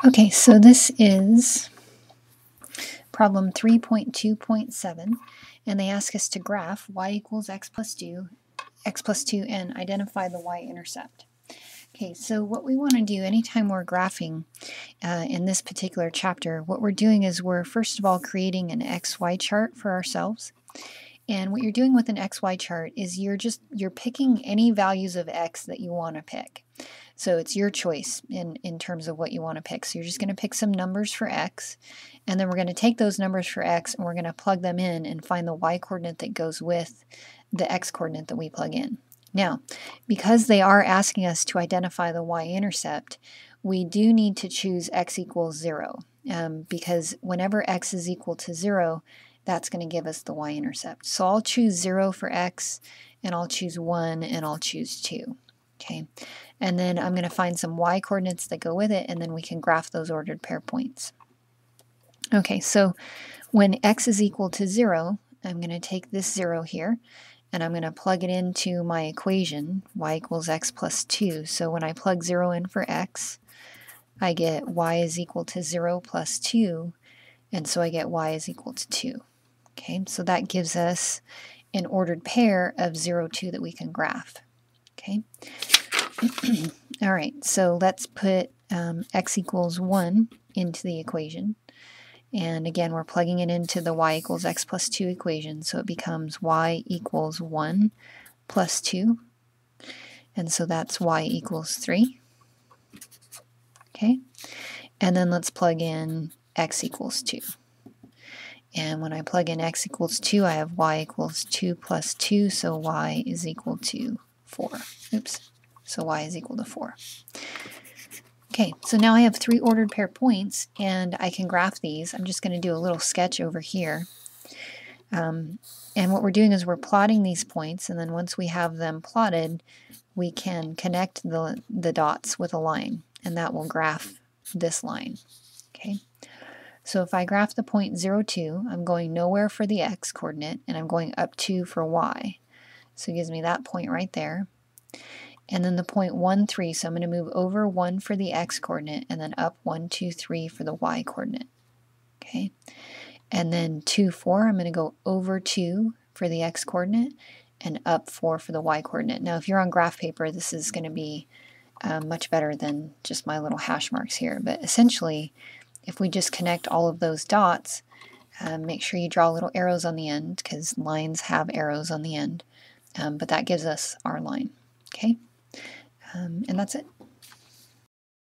Okay, so this is problem 3.2.7, and they ask us to graph y equals x plus 2, and identify the y-intercept. Okay, so what we want to do anytime we're graphing in this particular chapter, what we're doing is we're first of all creating an xy chart for ourselves. And what you're doing with an XY chart is you're picking any values of X that you want to pick. So it's your choice in terms of what you want to pick. So you're just going to pick some numbers for X, and then we're going to take those numbers for X and we're going to plug them in and find the Y coordinate that goes with the X coordinate that we plug in. Now, because they are asking us to identify the y-intercept, we do need to choose x equals 0, because whenever x is equal to 0, that's going to give us the y-intercept. So I'll choose 0 for x, and I'll choose 1, and I'll choose 2. Okay, and then I'm going to find some y coordinates that go with it, and then we can graph those ordered pair points. Okay, so when x is equal to 0, I'm going to take this 0 here, and I'm going to plug it into my equation, y equals x plus 2. So when I plug 0 in for x, I get y is equal to 0 plus 2, and so I get y is equal to 2. Okay, so that gives us an ordered pair of 0, 2 that we can graph. Okay, all right, so let's put x equals 1 into the equation. And again, we're plugging it into the y equals x plus 2 equation, so it becomes y equals 1 plus 2. And so that's y equals 3. Okay, and then let's plug in x equals 2. And when I plug in x equals 2, I have y equals 2 plus 2, so y is equal to 4. Oops, so y is equal to 4. Okay, so now I have 3 ordered pair points, and I can graph these. I'm just going to do a little sketch over here. And what we're doing is we're plotting these points, and then once we have them plotted, we can connect the dots with a line, and that will graph this line. Okay, so if I graph the point 0, 2, I'm going nowhere for the x coordinate, and I'm going up 2 for y. So it gives me that point right there. And then the point 1, 3, so I'm going to move over 1 for the x coordinate, and then up 1, 2, 3 for the y coordinate. Okay, and then 2, 4, I'm going to go over 2 for the x coordinate, and up 4 for the y coordinate. Now if you're on graph paper, this is going to be much better than just my little hash marks here, but essentially if we just connect all of those dots, make sure you draw little arrows on the end, because lines have arrows on the end, but that gives us our line. Okay, and that's it.